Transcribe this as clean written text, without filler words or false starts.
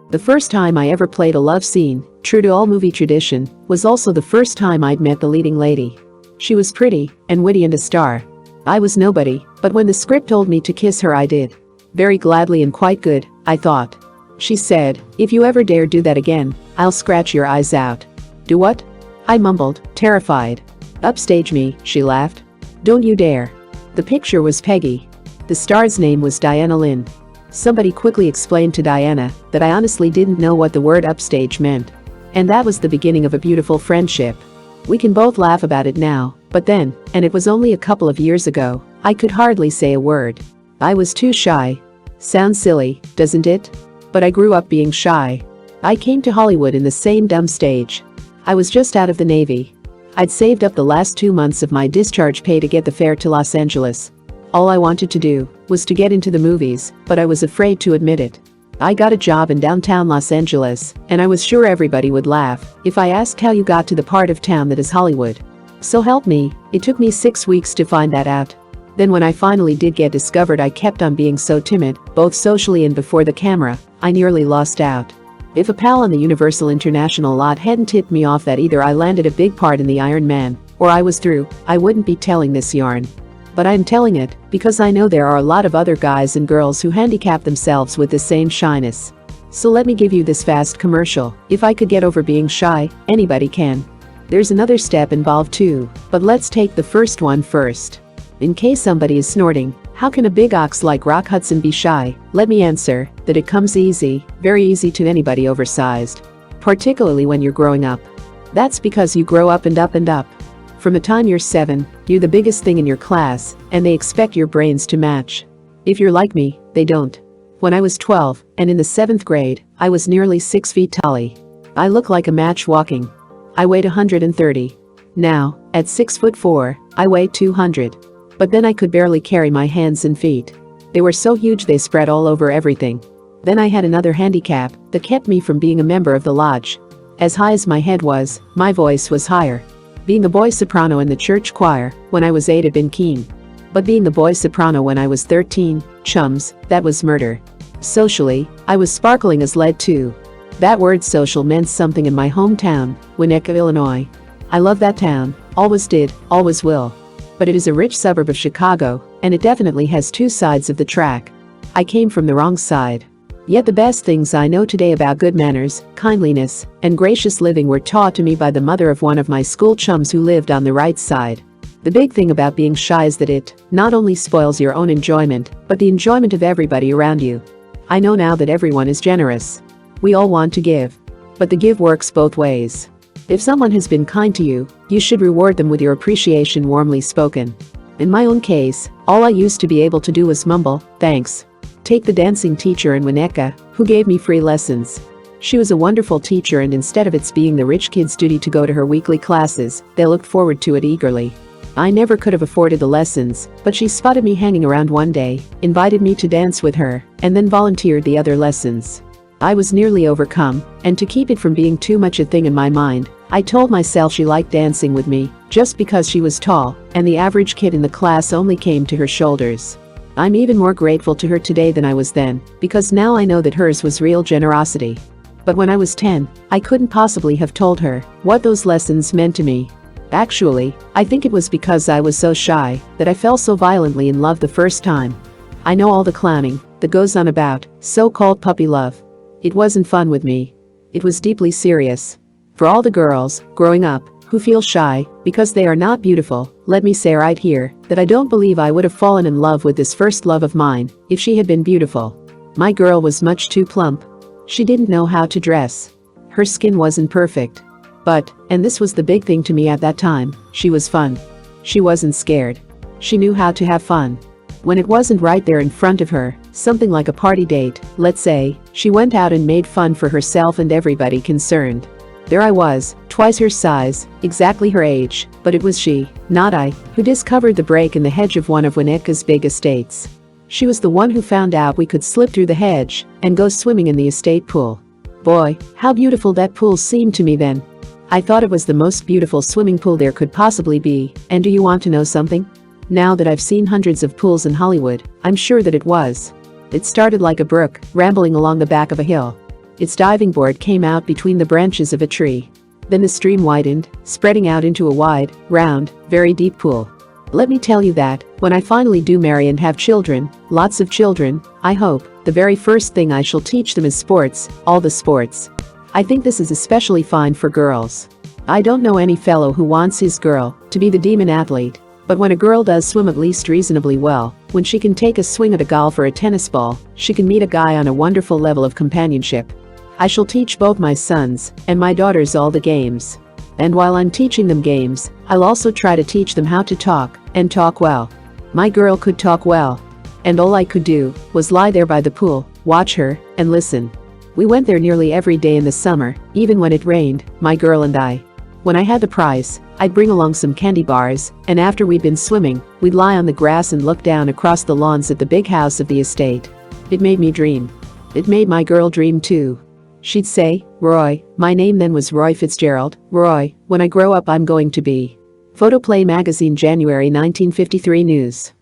The first time I ever played a love scene, true to all movie tradition, was also the first time I'd met the leading lady. She was pretty and witty and a star. I was nobody, but when the script told me to kiss her I did. Very gladly and quite good, I thought. She said, "If you ever dare do that again, I'll scratch your eyes out." "Do what?" I mumbled, terrified. "Upstage me," she laughed. "Don't you dare." The picture was Peggy. The star's name was Diana Lynn. Somebody quickly explained to Diana that I honestly didn't know what the word upstage meant. And that was the beginning of a beautiful friendship. We can both laugh about it now, but then, and it was only a couple of years ago, I could hardly say a word. I was too shy. Sounds silly, doesn't it? But I grew up being shy. I came to Hollywood in the same dumb stage. I was just out of the Navy. I'd saved up the last 2 months of my discharge pay to get the fare to Los Angeles. All I wanted to do was to get into the movies, but I was afraid to admit it. I got a job in downtown Los Angeles, and I was sure everybody would laugh if I asked how you got to the part of town that is Hollywood. So help me, it took me 6 weeks to find that out. Then when I finally did get discovered, I kept on being so timid, both socially and before the camera, I nearly lost out. If a pal on the Universal International lot hadn't tipped me off that either I landed a big part in the Iron Man, or I was through, I wouldn't be telling this yarn. But I'm telling it because I know there are a lot of other guys and girls who handicap themselves with the same shyness. So let me give you this fast commercial. If I could get over being shy, anybody can. There's another step involved too, but let's take the first one first. In case somebody is snorting, how can a big ox like Rock Hudson be shy? Let me answer that it comes easy, very easy to anybody oversized. Particularly when you're growing up. That's because you grow up and up and up. From the time you're 7, you're the biggest thing in your class, and they expect your brains to match. If you're like me, they don't. When I was 12, and in the 7th grade, I was nearly 6 feet tall. I look like a match walking. I weighed 130. Now, at 6'4", I weigh 200. But then I could barely carry my hands and feet. They were so huge they spread all over everything. Then I had another handicap that kept me from being a member of the lodge. As high as my head was, my voice was higher. Being the boy soprano in the church choir when I was 8 had been keen. But being the boy soprano when I was 13, chums, that was murder. Socially, I was sparkling as lead too. That word social meant something in my hometown, Winnetka, Illinois. I love that town, always did, always will. But it is a rich suburb of Chicago, and it definitely has two sides of the track. I came from the wrong side. Yet the best things I know today about good manners, kindliness, and gracious living were taught to me by the mother of one of my school chums who lived on the right side. The big thing about being shy is that it not only spoils your own enjoyment, but the enjoyment of everybody around you. I know now that everyone is generous. We all want to give. But the give works both ways. If someone has been kind to you, you should reward them with your appreciation warmly spoken. In my own case, all I used to be able to do was mumble, "Thanks." Take the dancing teacher in Winnetka, who gave me free lessons. She was a wonderful teacher, and instead of its being the rich kid's duty to go to her weekly classes, they looked forward to it eagerly. I never could have afforded the lessons, but she spotted me hanging around one day, invited me to dance with her, and then volunteered the other lessons. I was nearly overcome, and to keep it from being too much a thing in my mind, I told myself she liked dancing with me just because she was tall, and the average kid in the class only came to her shoulders. I'm even more grateful to her today than I was then, because now I know that hers was real generosity. But when I was 10, I couldn't possibly have told her what those lessons meant to me. Actually, I think it was because I was so shy that I fell so violently in love the first time. I know all the clowning that goes on about so-called puppy love. It wasn't fun with me. It was deeply serious. For all the girls growing up who feel shy because they are not beautiful, let me say right here that I don't believe I would have fallen in love with this first love of mine if she had been beautiful. My girl was much too plump. She didn't know how to dress. Her skin wasn't perfect. But, and this was the big thing to me at that time, she was fun. She wasn't scared. She knew how to have fun. When it wasn't right there in front of her, something like a party date, let's say, she went out and made fun for herself and everybody concerned. There I was, twice her size, exactly her age, but it was she, not I, who discovered the break in the hedge of one of Winnetka's big estates. She was the one who found out we could slip through the hedge and go swimming in the estate pool. Boy, how beautiful that pool seemed to me then. I thought it was the most beautiful swimming pool there could possibly be, and do you want to know something? Now that I've seen hundreds of pools in Hollywood, I'm sure that it was. It started like a brook, rambling along the back of a hill. Its diving board came out between the branches of a tree. Then the stream widened, spreading out into a wide, round, very deep pool. Let me tell you that, when I finally do marry and have children, lots of children, I hope, the very first thing I shall teach them is sports, all the sports. I think this is especially fine for girls. I don't know any fellow who wants his girl to be the demon athlete, but when a girl does swim at least reasonably well, when she can take a swing at a golf or a tennis ball, she can meet a guy on a wonderful level of companionship. I shall teach both my sons and my daughters all the games. And while I'm teaching them games, I'll also try to teach them how to talk, and talk well. My girl could talk well. And all I could do was lie there by the pool, watch her, and listen. We went there nearly every day in the summer, even when it rained, my girl and I. When I had the prize, I'd bring along some candy bars, and after we'd been swimming, we'd lie on the grass and look down across the lawns at the big house of the estate. It made me dream. It made my girl dream too. She'd say, "Roy," my name then was Roy Fitzgerald, "Roy, when I grow up I'm going to be." Photoplay magazine, January 1953 news.